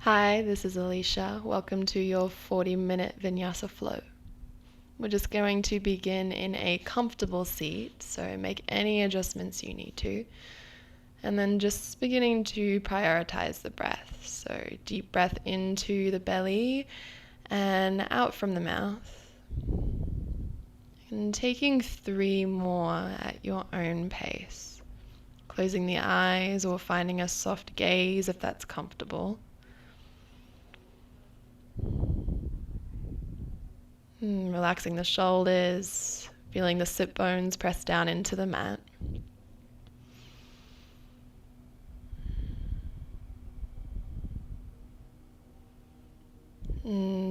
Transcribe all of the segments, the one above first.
Hi, this is Ellysha. Welcome to your 40-minute vinyasa flow. We're just going to begin in a comfortable seat, so make any adjustments you need to. And then just beginning to prioritize the breath. So deep breath into the belly and out from the mouth. And taking 3 more at your own pace. Closing the eyes or finding a soft gaze if that's comfortable. Relaxing the shoulders, feeling the sit bones press down into the mat.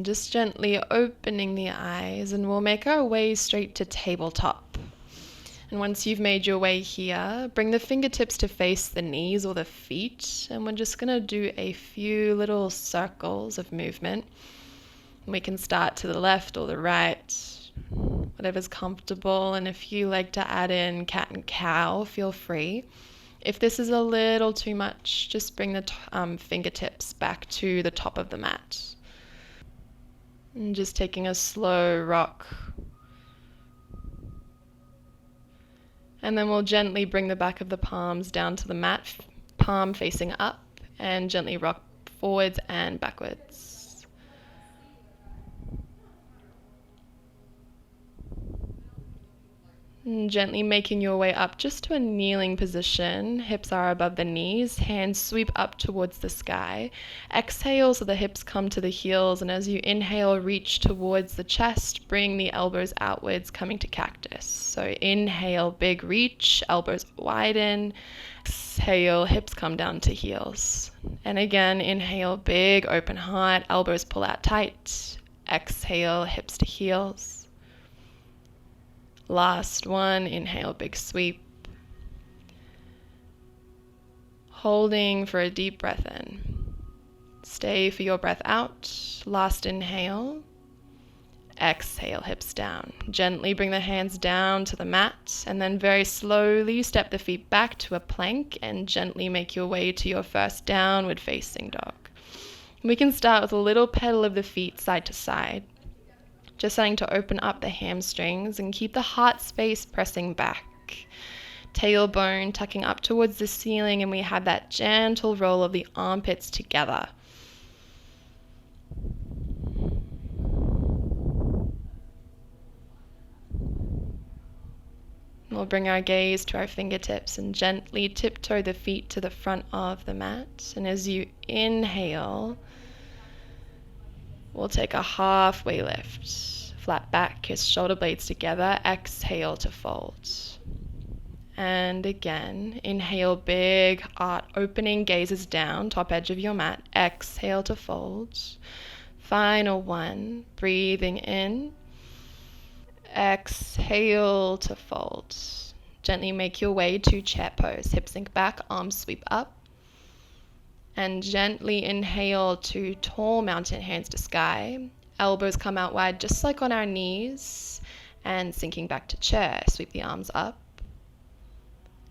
Just gently opening the eyes, and we'll make our way straight to tabletop. And once you've made your way here, bring the fingertips to face the knees or the feet, and we're just going to do a few little circles of movement. We can start to the left or the right, whatever's comfortable, and if you like to add in cat and cow, feel free. If this is a little too much, just bring the fingertips back to the top of the mat. And just taking a slow rock. And then we'll gently bring the back of the palms down to the mat, palm facing up, and gently rock forwards and backwards. And gently making your way up just to a kneeling position. Hips are above the knees, hands sweep up towards the sky. Exhale so the hips come to the heels, and as you inhale, reach towards the chest, bring the elbows outwards, coming to cactus. So inhale, big reach, elbows widen. Exhale, hips come down to heels. And again, inhale, big open heart, elbows pull out tight. Exhale, hips to heels. Last one, inhale, big sweep. Holding for a deep breath in. Stay for your breath out. Last inhale. Exhale, hips down. Gently bring the hands down to the mat, and then very slowly step the feet back to a plank and gently make your way to your first downward facing dog. We can start with a little pedal of the feet side to side. Just starting to open up the hamstrings and keep the heart space pressing back. Tailbone tucking up towards the ceiling, and we have that gentle roll of the armpits together. We'll bring our gaze to our fingertips and gently tiptoe the feet to the front of the mat. And as you inhale, we'll take a halfway lift. Flat back, kiss shoulder blades together. Exhale to fold. And again, inhale, big heart opening, gazes down, top edge of your mat. Exhale to fold. Final one, breathing in. Exhale to fold. Gently make your way to chair pose. Hips sink back, arms sweep up. And gently inhale to tall mountain, hands to sky. Elbows come out wide, just like on our knees. And sinking back to chair, sweep the arms up.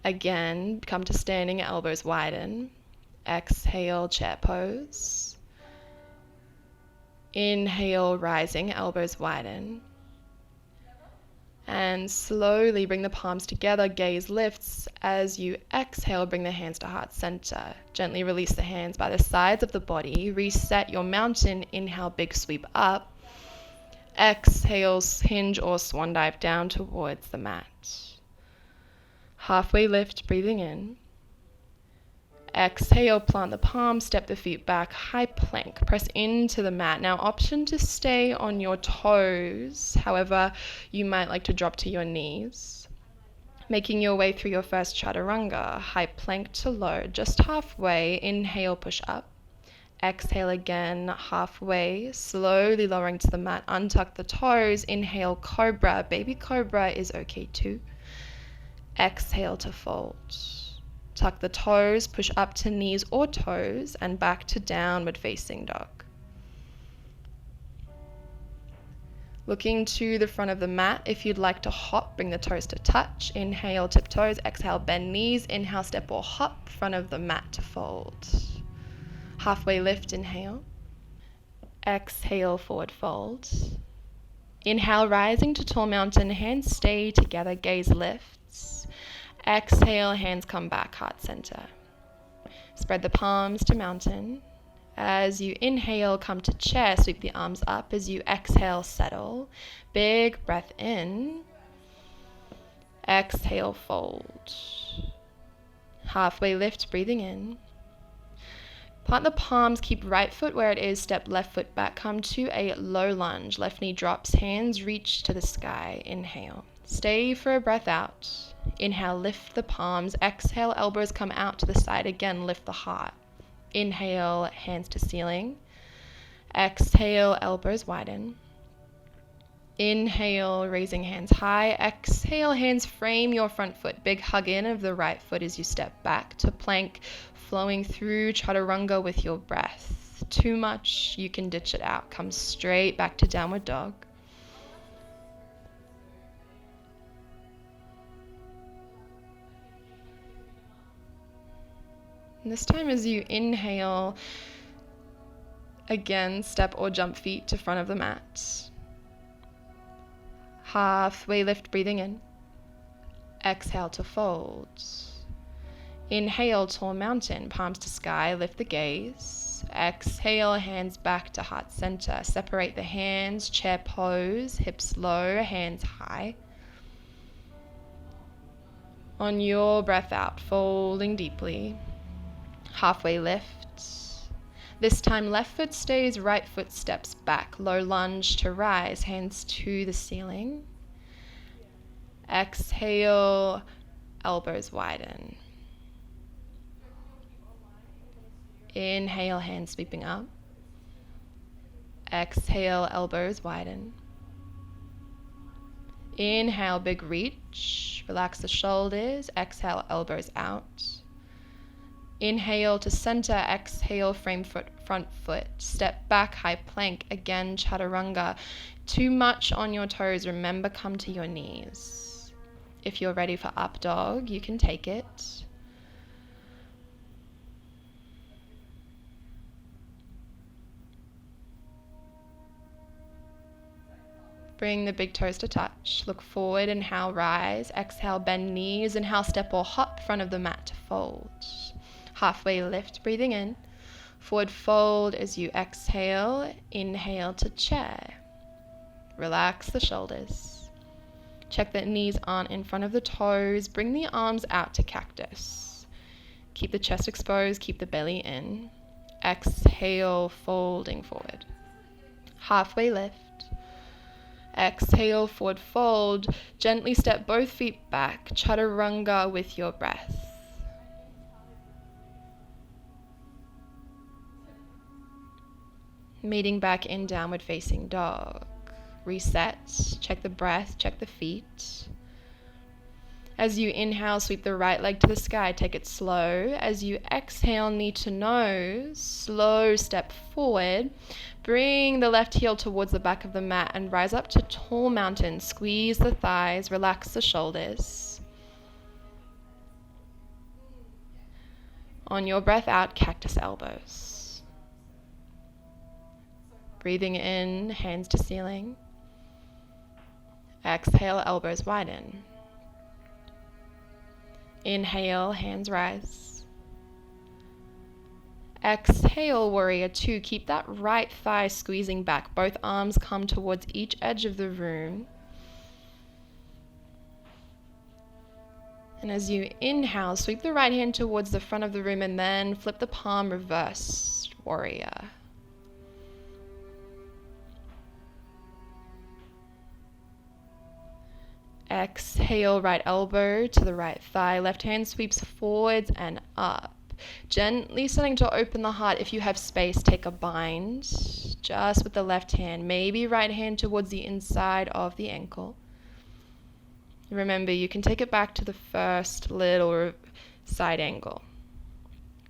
Again, come to standing, elbows widen. Exhale, chair pose. Inhale, rising, elbows widen. And slowly bring the palms together, gaze lifts. As you exhale, bring the hands to heart center. Gently release the hands by the sides of the body. Reset your mountain. Inhale, big sweep up. Exhale, hinge or swan dive down towards the mat. Halfway lift, breathing in. Exhale, plant the palms, step the feet back, high plank, press into the mat. Now, option to stay on your toes. However, you might like to drop to your knees. Making your way through your first chaturanga, high plank to low, just halfway. Inhale, push up. Exhale again, halfway, slowly lowering to the mat. Untuck the toes. Inhale, cobra. Baby cobra is okay too. Exhale to fold. Tuck the toes, push up to knees or toes, and back to downward facing dog. Looking to the front of the mat. If you'd like to hop, bring the toes to touch. Inhale, tip toes. Exhale, bend knees. Inhale, step or hop, front of the mat to fold. Halfway lift, inhale. Exhale, forward fold. Inhale, rising to tall mountain, hands stay together, gaze lifts. Exhale, hands come back, heart center. Spread the palms to mountain. As you inhale, come to chair, sweep the arms up. As you exhale, settle. Big breath in. Exhale, fold. Halfway lift, breathing in. Plant the palms, keep right foot where it is, step left foot back, come to a low lunge. Left knee drops, hands reach to the sky. Inhale. Stay for a breath out. Inhale, lift the palms. Exhale, elbows come out to the side. Again, lift the heart. Inhale, hands to ceiling. Exhale, elbows widen. Inhale, raising hands high. Exhale, hands frame your front foot. Big hug in of the right foot as you step back to plank, flowing through chaturanga with your breath. Too much, you can ditch it out. Come straight back to downward dog. And this time as you inhale, again, step or jump feet to front of the mat. Halfway lift, breathing in. Exhale to fold. Inhale, tall mountain, palms to sky, lift the gaze. Exhale, hands back to heart center. Separate the hands, chair pose, hips low, hands high. On your breath out, folding deeply. Halfway lift. This time left foot stays, right foot steps back. Low lunge to rise, hands to the ceiling. Exhale, elbows widen. Inhale, hands sweeping up. Exhale, elbows widen. Inhale, big reach. Relax the shoulders. Exhale, elbows out. Inhale to center, exhale, frame foot, front foot. Step back, high plank. Again, chaturanga. Too much on your toes. Remember, come to your knees. If you're ready for up dog, you can take it. Bring the big toes to touch. Look forward, inhale, rise. Exhale, bend knees. Inhale, step or hop, front of the mat to fold. Halfway lift, breathing in. Forward fold as you exhale. Inhale to chair. Relax the shoulders. Check that knees aren't in front of the toes. Bring the arms out to cactus. Keep the chest exposed, keep the belly in. Exhale, folding forward. Halfway lift. Exhale, forward fold. Gently step both feet back. Chaturanga with your breath. Meeting back in downward facing dog. Reset, check the breath, check the feet. As you inhale, sweep the right leg to the sky, take it slow. As you exhale, knee to nose, slow step forward. Bring the left heel towards the back of the mat and rise up to tall mountain. Squeeze the thighs, relax the shoulders. On your breath out, cactus elbows. Breathing in, hands to ceiling. Exhale, elbows widen. Inhale, hands rise. Exhale, warrior two. Keep that right thigh squeezing back. Both arms come towards each edge of the room. And as you inhale, sweep the right hand towards the front of the room and then flip the palm, reverse warrior. Exhale, right elbow to the right thigh. Left hand sweeps forwards and up. Gently starting to open the heart. If you have space, take a bind just with the left hand. Maybe right hand towards the inside of the ankle. Remember, you can take it back to the first little side angle.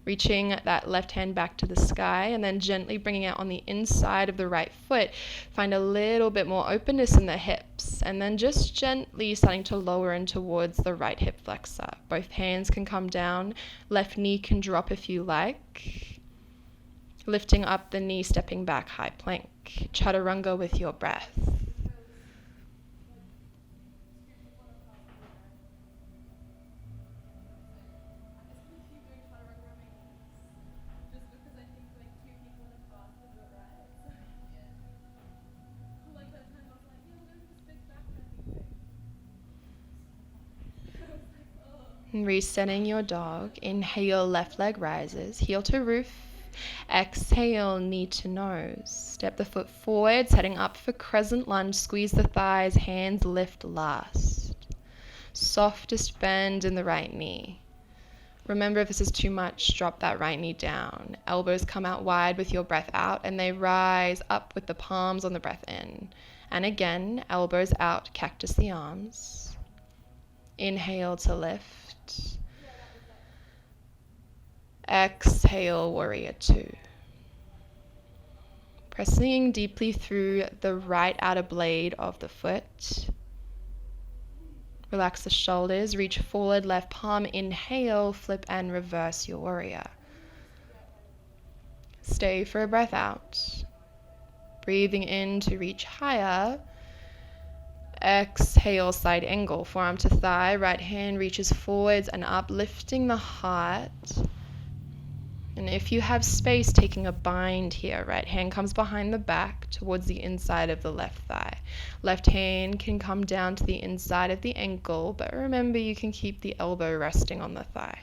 Reaching that left hand back to the sky and then gently bringing it on the inside of the right foot. Find a little bit more openness in the hips and then just gently starting to lower in towards the right hip flexor. Both hands can come down. Left knee can drop if you like. Lifting up the knee, stepping back, high plank. Chaturanga with your breath. Resetting your dog. Inhale, left leg rises, heel to roof. Exhale, knee to nose. Step the foot forward, setting up for crescent lunge. Squeeze the thighs, hands lift last. Softest bend in the right knee. Remember, if this is too much, drop that right knee down. Elbows come out wide with your breath out, and they rise up with the palms on the breath in. And again, elbows out, cactus the arms. Inhale to lift. Exhale, warrior two. Pressing deeply through the right outer blade of the foot. Relax the shoulders, reach forward, left palm, inhale, flip and reverse your warrior. Stay for a breath out. Breathing in to reach higher. Exhale, side angle, forearm to thigh, right hand reaches forwards and up, lifting the heart. And if you have space, taking a bind here. Right hand comes behind the back towards the inside of the left thigh. Left hand can come down to the inside of the ankle, but remember you can keep the elbow resting on the thigh.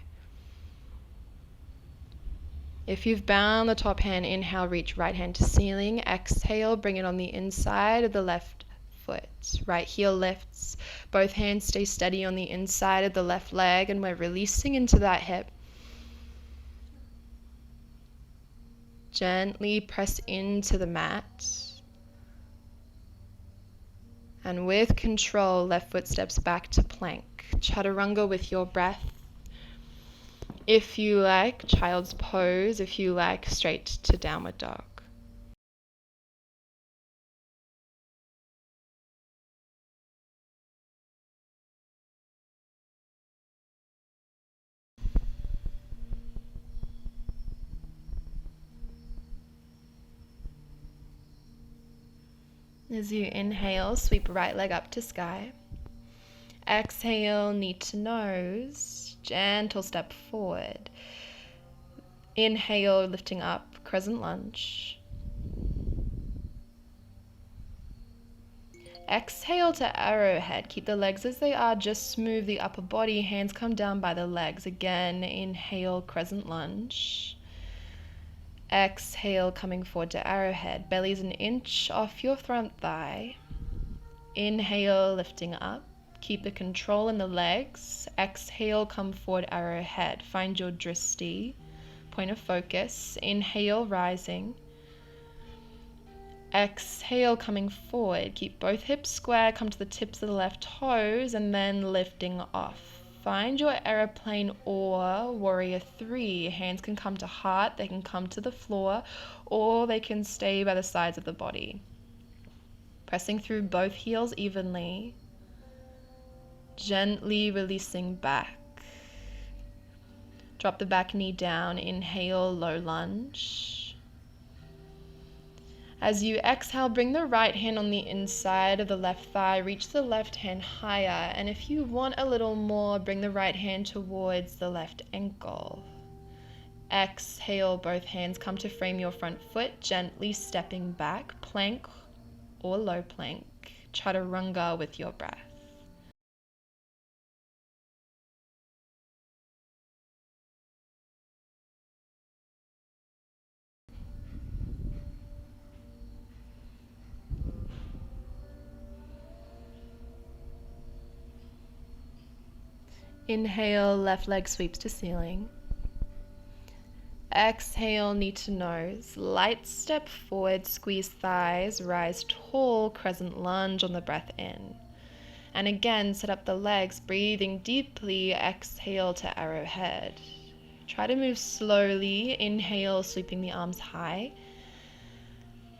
If you've bound the top hand, inhale, reach right hand to ceiling. Exhale, bring it on the inside of the left foot. Right heel lifts. Both hands stay steady on the inside of the left leg, and we're releasing into that hip. Gently press into the mat. And with control, left foot steps back to plank. Chaturanga with your breath. If you like, child's pose. If you like, straight to downward dog. As you inhale, sweep right leg up to sky. Exhale, knee to nose. Gentle step forward. Inhale, lifting up, crescent lunge. Exhale to arrowhead. Keep the legs as they are, just smooth the upper body. Hands come down by the legs. Again, inhale, crescent lunge. Exhale, coming forward to arrowhead. Belly's an inch off your front thigh. Inhale, lifting up. Keep the control in the legs. Exhale, come forward, arrowhead. Find your dristi, point of focus. Inhale, rising. Exhale, coming forward. Keep both hips square. Come to the tips of the left toes and then lifting off. Find your aeroplane or warrior three. Hands can come to heart, they can come to the floor, or they can stay by the sides of the body. Pressing through both heels evenly. Gently releasing back. Drop the back knee down. Inhale, low lunge. As you exhale, bring the right hand on the inside of the left thigh, reach the left hand higher, and if you want a little more, bring the right hand towards the left ankle. Exhale, both hands come to frame your front foot, gently stepping back, plank or low plank, chaturanga with your breath. Inhale, left leg sweeps to ceiling. Exhale, knee to nose. Light step forward, squeeze thighs, rise tall, crescent lunge on the breath in. And again, set up the legs, breathing deeply. Exhale to arrowhead. Try to move slowly. Inhale, sweeping the arms high.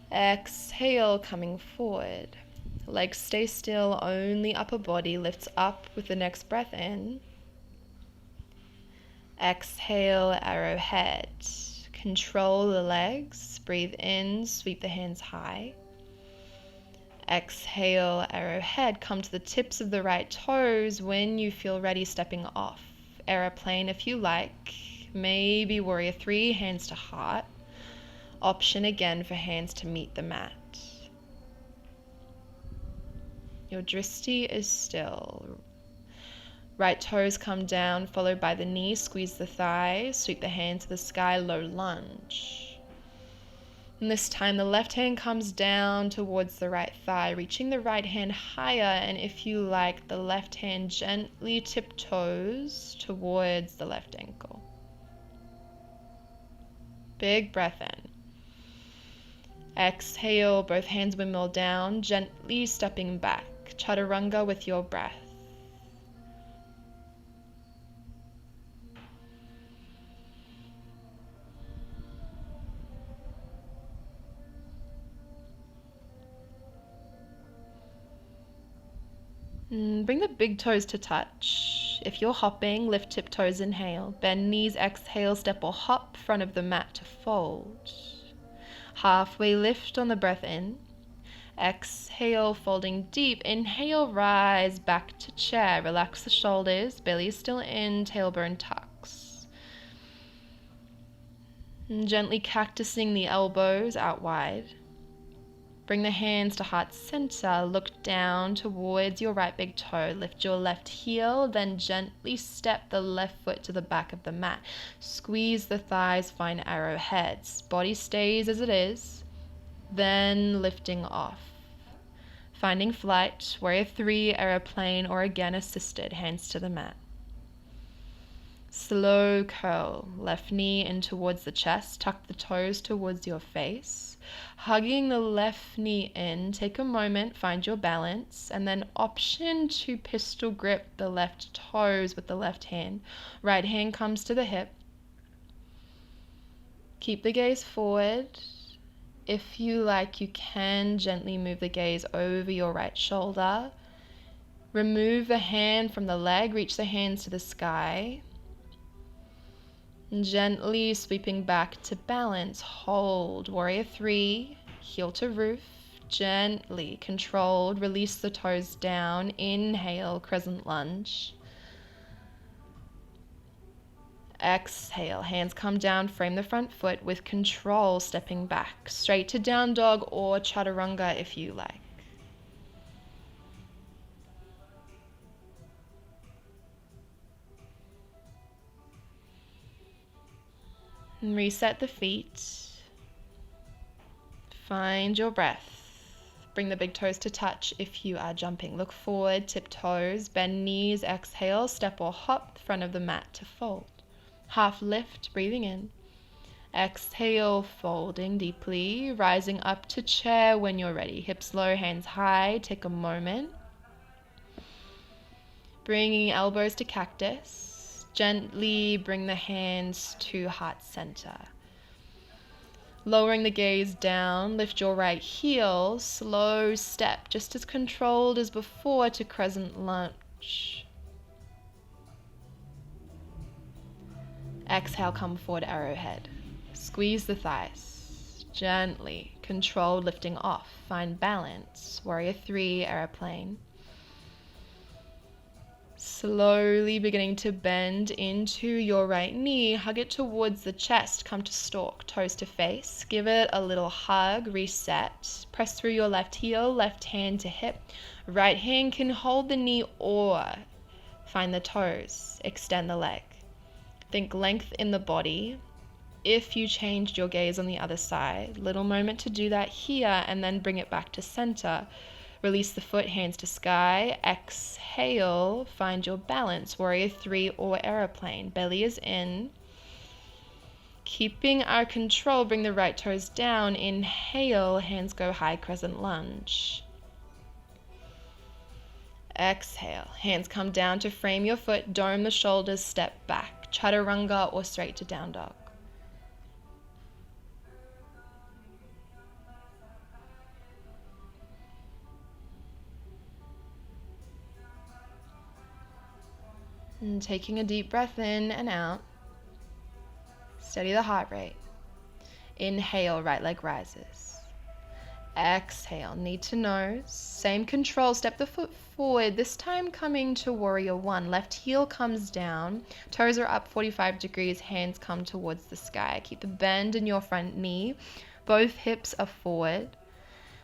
Exhale, coming forward. Legs stay still, only upper body lifts up with the next breath in. Exhale, arrowhead. Control the legs. Breathe in, sweep the hands high. Exhale, arrowhead. Come to the tips of the right toes when you feel ready, stepping off. Aeroplane if you like. Maybe warrior three, hands to heart. Option again for hands to meet the mat. Your drishti is still. Right toes come down, followed by the knee. Squeeze the thighs, sweep the hand to the sky, low lunge. And this time the left hand comes down towards the right thigh, reaching the right hand higher, and if you like, the left hand gently tiptoes towards the left ankle. Big breath in. Exhale, both hands windmill down, gently stepping back. Chaturanga with your breath. Bring the big toes to touch. If you're hopping, lift tip toes, inhale. Bend knees, exhale, step or hop, front of the mat to fold. Halfway lift on the breath in. Exhale, folding deep. Inhale, rise back to chair. Relax the shoulders, belly is still in, tailbone tucks. And gently cactusing the elbows out wide. Bring the hands to heart center, look down towards your right big toe, lift your left heel, then gently step the left foot to the back of the mat. Squeeze the thighs, find arrowheads. Body stays as it is, then lifting off. Finding flight, warrior three, aeroplane, or again assisted, hands to the mat. Slow curl, left knee in towards the chest, tuck the toes towards your face. Hugging the left knee in, take a moment, find your balance, and then option to pistol grip the left toes with the left hand. Right hand comes to the hip. Keep the gaze forward. If you like, you can gently move the gaze over your right shoulder. Remove the hand from the leg, reach the hands to the sky. Gently sweeping back to balance, hold, warrior three, heel to roof, gently, controlled, release the toes down, inhale, crescent lunge. Exhale, hands come down, frame the front foot with control, stepping back, straight to down dog or chaturanga if you like. And reset the feet. Find your breath. Bring the big toes to touch if you are jumping. Look forward, tip toes, bend knees, exhale, step or hop, front of the mat to fold. Half lift, breathing in. Exhale, folding deeply, rising up to chair when you're ready. Hips low, hands high, take a moment. Bringing elbows to cactus. Gently bring the hands to heart center. Lowering the gaze down, lift your right heel, slow step, just as controlled as before to crescent lunge. Exhale, come forward, arrowhead. Squeeze the thighs, gently, controlled, lifting off. Find balance, warrior three, aeroplane. Slowly beginning to bend into your right knee, hug it towards the chest, come to stalk, toes to face, give it a little hug, reset, press through your left heel, left hand to hip, right hand can hold the knee or find the toes, extend the leg. Think length in the body. If you changed your gaze on the other side, little moment to do that here and then bring it back to center. Release the foot, hands to sky. Exhale, find your balance. Warrior three or aeroplane. Belly is in. Keeping our control, bring the right toes down. Inhale, hands go high, crescent lunge. Exhale, hands come down to frame your foot. Dome the shoulders, step back. Chaturanga or straight to down dog. And taking a deep breath in and out. Steady the heart rate. Inhale, right leg rises. Exhale, knee to nose. Same control, step the foot forward, this time coming to warrior one. Left heel comes down, toes are up 45 degrees, hands come towards the sky. Keep the bend in your front knee, both hips are forward.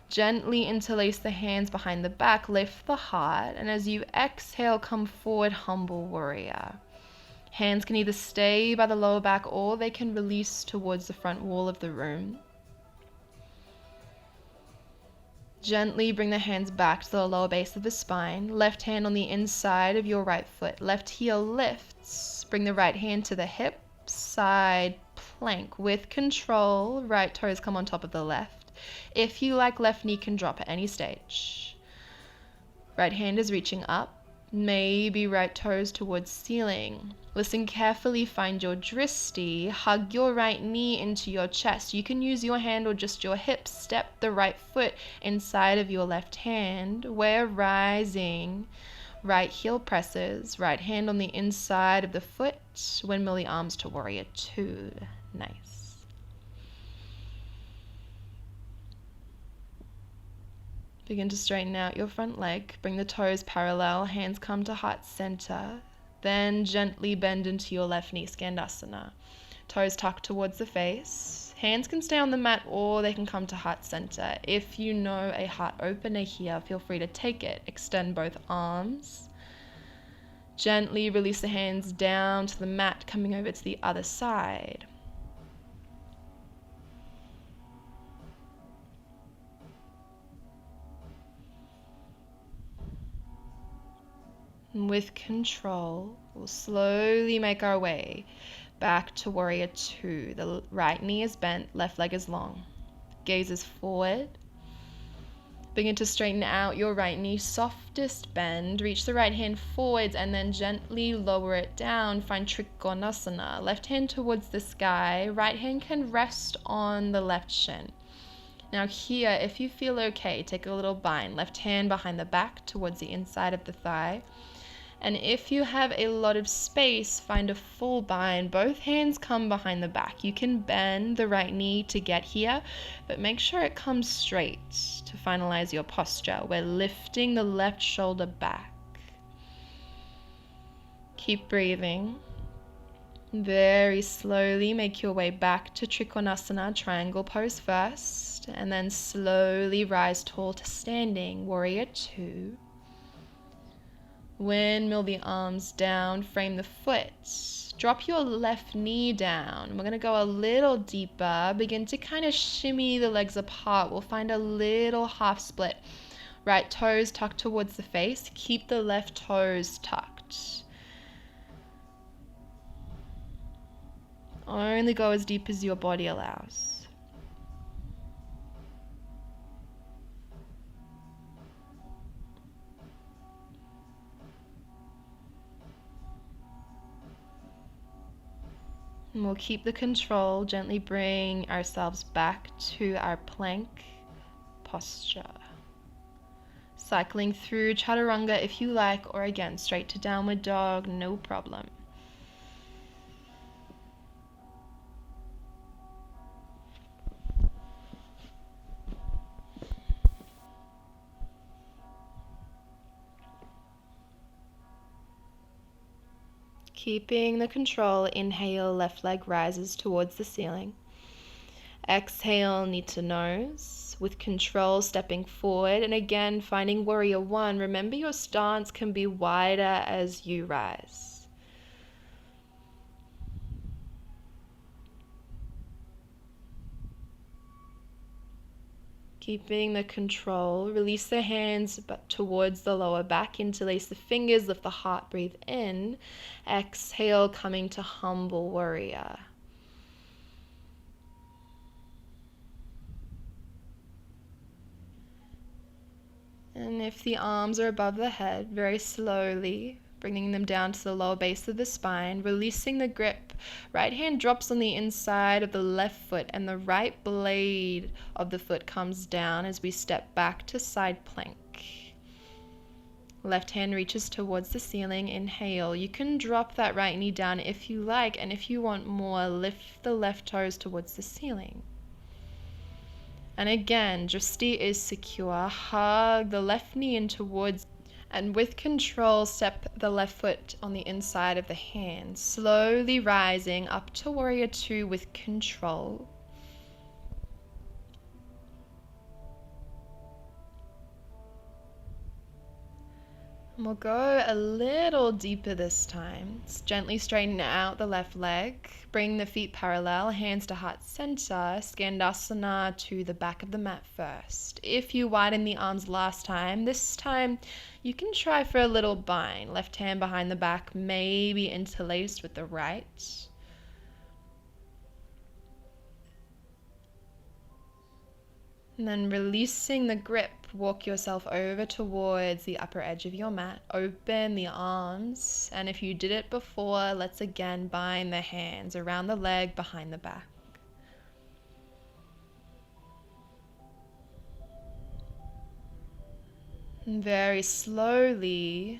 Gently interlace the hands behind the back, lift the heart, and as you exhale, come forward, humble warrior. Hands can either stay by the lower back or they can release towards the front wall of the room. Gently bring the hands back to the lower base of the spine. Left hand on the inside of your right foot. Left heel lifts. Bring the right hand to the hip. Side plank with control. Right toes come on top of the left. If you like, left knee can drop at any stage. Right hand is reaching up. Maybe right toes towards ceiling. Listen carefully, find your dristi. Hug your right knee into your chest. You can use your hand or just your hips. Step the right foot inside of your left hand. We're rising. Right heel presses. Right hand on the inside of the foot. Windmill the arms to warrior two. Nice. Begin to straighten out your front leg. Bring the toes parallel, hands come to heart center. Then gently bend into your left knee, Skandasana. Toes tucked towards the face. Hands can stay on the mat or they can come to heart center. If you know a heart opener here, feel free to take it. Extend both arms. Gently release the hands down to the mat, coming over to the other side. With control, we'll slowly make our way back to warrior two. The right knee is bent, left leg is long. Gaze is forward. Begin to straighten out your right knee, softest bend. Reach the right hand forwards and then gently lower it down. Find Trikonasana. Left hand towards the sky. Right hand can rest on the left shin. Now here, if you feel okay, take a little bind. Left hand behind the back towards the inside of the thigh. And if you have a lot of space, find a full bind. Both hands come behind the back. You can bend the right knee to get here, but make sure it comes straight to finalize your posture. We're lifting the left shoulder back. Keep breathing. Very slowly make your way back to Trikonasana, triangle pose first, and then slowly rise tall to standing, warrior two. Windmill the arms down, frame the foot. Drop your left knee down. We're going to go a little deeper. Begin to kind of shimmy the legs apart. We'll find a little half split. Right toes tucked towards the face. Keep the left toes tucked. Only go as deep as your body allows. And we'll keep the control, gently bring ourselves back to our plank posture. Cycling through chaturanga if you like, or again, straight to downward dog, no problem. Keeping the control, inhale, left leg rises towards the ceiling. Exhale, knee to nose. With control, stepping forward. And again, finding warrior one. Remember your stance can be wider as you rise. Keeping the control, release the hands but towards the lower back, interlace the fingers, lift the heart, breathe in. Exhale, coming to humble warrior. And if the arms are above the head, very slowly, bringing them down to the lower base of the spine, releasing the grip. Right hand drops on the inside of the left foot and the right blade of the foot comes down as we step back to side plank. Left hand reaches towards the ceiling. Inhale. You can drop that right knee down if you like, and if you want more, lift the left toes towards the ceiling. And again, drishti is secure. Hug the left knee in towards, and with control, step the left foot on the inside of the hand, slowly rising up to warrior two with control. And we'll go a little deeper this time. Gently straighten out the left leg. Bring the feet parallel, hands to heart center. Skandasana to the back of the mat first. If you widened the arms last time, this time you can try for a little bind. Left hand behind the back, maybe interlaced with the right. And then releasing the grip, walk yourself over towards the upper edge of your mat. Open the arms. And if you did it before, let's again bind the hands around the leg behind the back. And very slowly,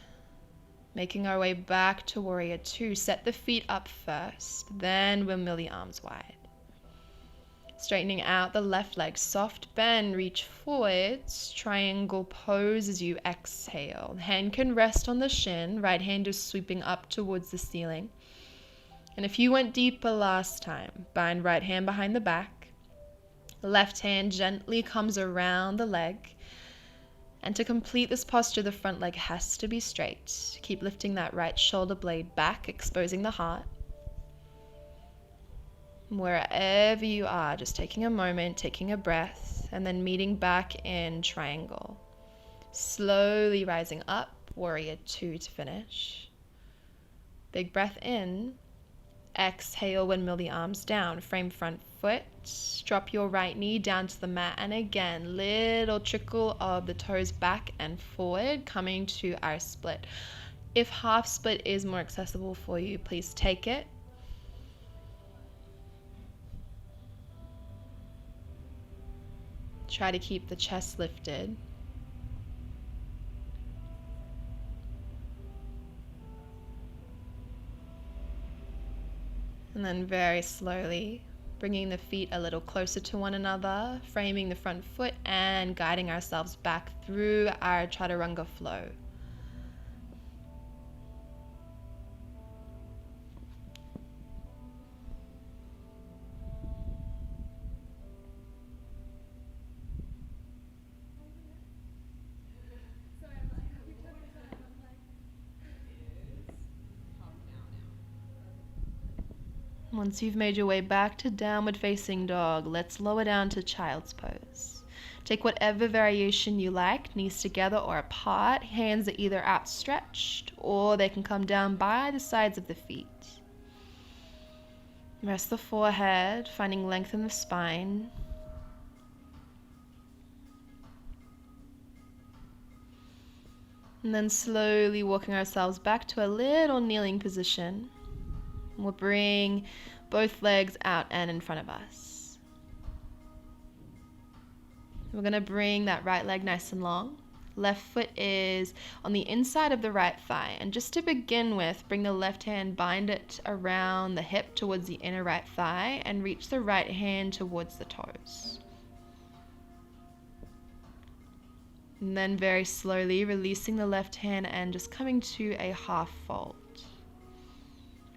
making our way back to warrior two. Set the feet up first, then windmill the arms wide. Straightening out the left leg, soft bend, reach forwards, triangle pose as you exhale. Hand can rest on the shin, right hand is sweeping up towards the ceiling. And if you went deeper last time, bind right hand behind the back. Left hand gently comes around the leg. And to complete this posture, the front leg has to be straight. Keep lifting that right shoulder blade back, exposing the heart. Wherever you are, just taking a moment, taking a breath, and then meeting back in triangle. Slowly rising up, warrior two to finish. Big breath in. Exhale, windmill the arms down. Frame front foot. Drop your right knee down to the mat. And again, little trickle of the toes back and forward, coming to our split. If half split is more accessible for you, please take it. Try to keep the chest lifted. And then very slowly, bringing the feet a little closer to one another, framing the front foot and guiding ourselves back through our chaturanga flow. Once you've made your way back to downward facing dog, let's lower down to child's pose. Take whatever variation you like, knees together or apart, hands are either outstretched or they can come down by the sides of the feet. Rest the forehead, finding length in the spine. And then slowly walking ourselves back to a little kneeling position. We'll bring both legs out and in front of us. We're going to bring that right leg nice and long. Left foot is on the inside of the right thigh. And just to begin with, bring the left hand, bind it around the hip towards the inner right thigh, and reach the right hand towards the toes. And then very slowly releasing the left hand and just coming to a half fold.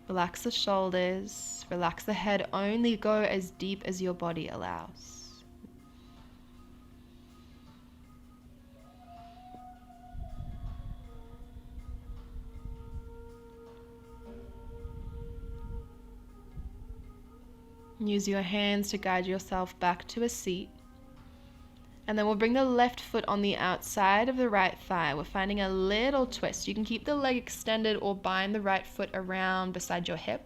Relax the shoulders, relax the head, only go as deep as your body allows. Use your hands to guide yourself back to a seat. And then we'll bring the left foot on the outside of the right thigh. We're finding a little twist. You can keep the leg extended or bind the right foot around beside your hip.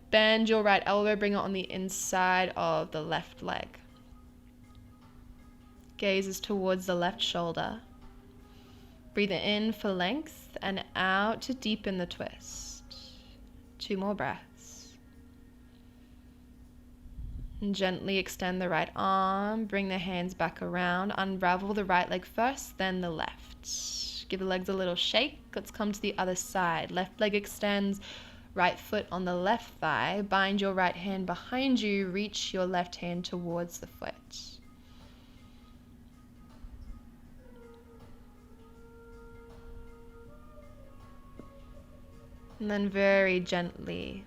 Bend your right elbow, bring it on the inside of the left leg. Gaze is towards the left shoulder. Breathe in for length and out to deepen the twist. 2 more breaths. And gently extend the right arm, bring the hands back around, unravel the right leg first, then the left. Give the legs a little shake. Let's come to the other side. Left leg extends, right foot on the left thigh. Bind your right hand behind you, reach your left hand towards the foot. And then very gently,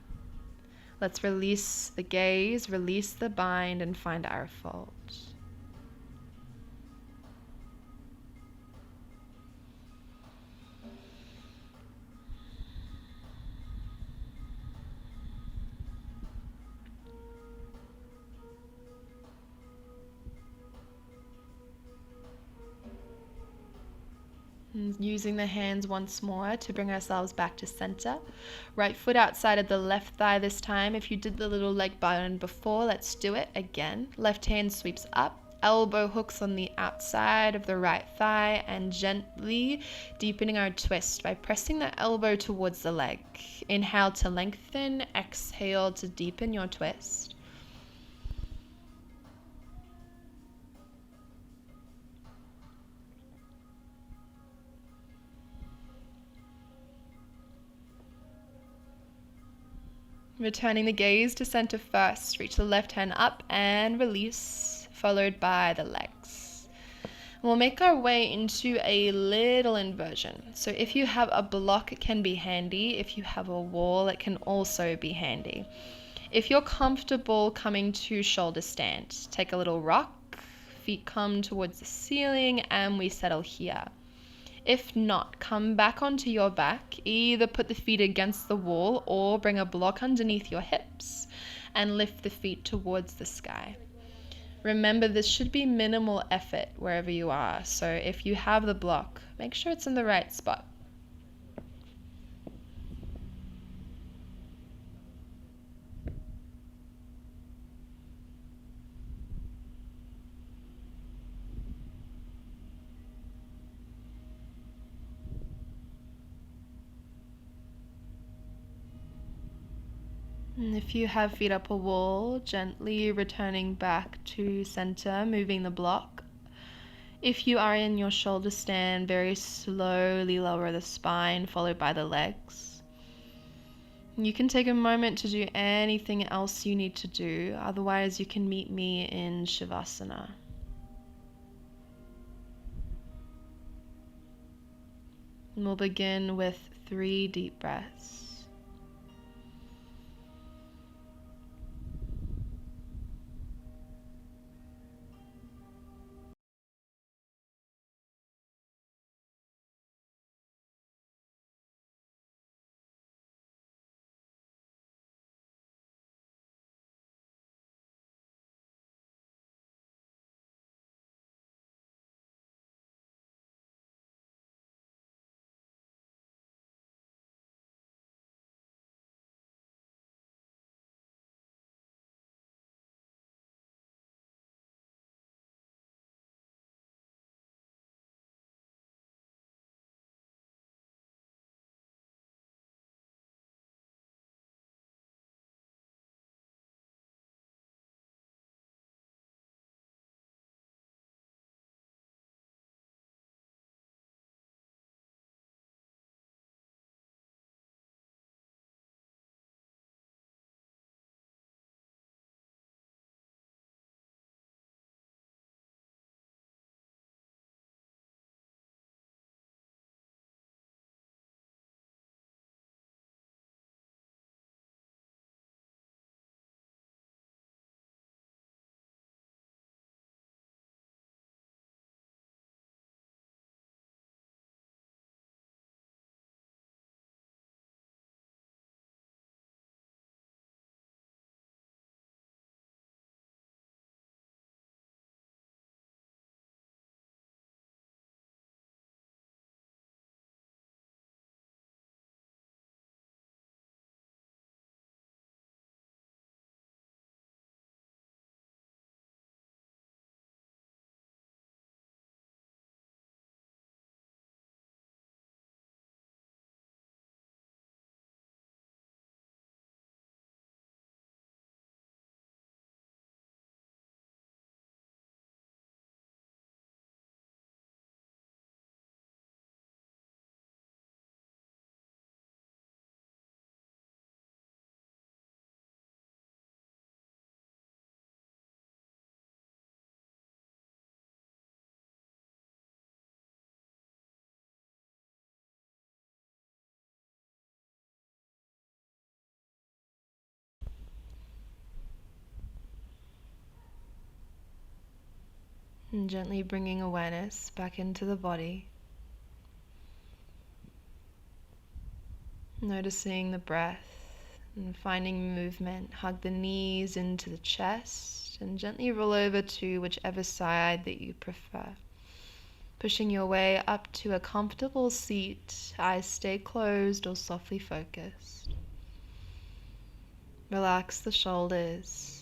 let's release the gaze, release the bind, and find our fold. And using the hands once more to bring ourselves back to center. Right foot outside of the left thigh this time. If you did the little leg bind before, let's do it again. Left hand sweeps up. Elbow hooks on the outside of the right thigh, and gently deepening our twist by pressing the elbow towards the leg. Inhale to lengthen, exhale to deepen your twist. Returning the gaze to center first, reach the left hand up and release, followed by the legs. We'll make our way into a little inversion. So if you have a block, it can be handy. If you have a wall, it can also be handy. If you're comfortable coming to shoulder stand, take a little rock, feet come towards the ceiling, and we settle here. If not, come back onto your back, either put the feet against the wall or bring a block underneath your hips and lift the feet towards the sky. Remember, this should be minimal effort wherever you are, so if you have the block, make sure it's in the right spot. And if you have feet up a wall, gently returning back to center, moving the block. If you are in your shoulder stand, very slowly lower the spine, followed by the legs. You can take a moment to do anything else you need to do, otherwise you can meet me in Shavasana. And we'll begin with 3 deep breaths. And gently bringing awareness back into the body. Noticing the breath and finding movement. Hug the knees into the chest and gently roll over to whichever side that you prefer. Pushing your way up to a comfortable seat, eyes stay closed or softly focused. Relax the shoulders.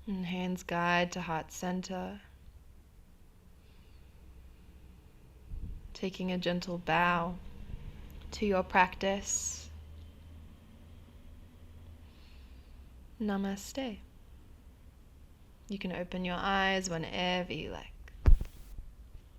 And hands guide to heart center. Taking a gentle bow to your practice. Namaste. You can open your eyes whenever you like.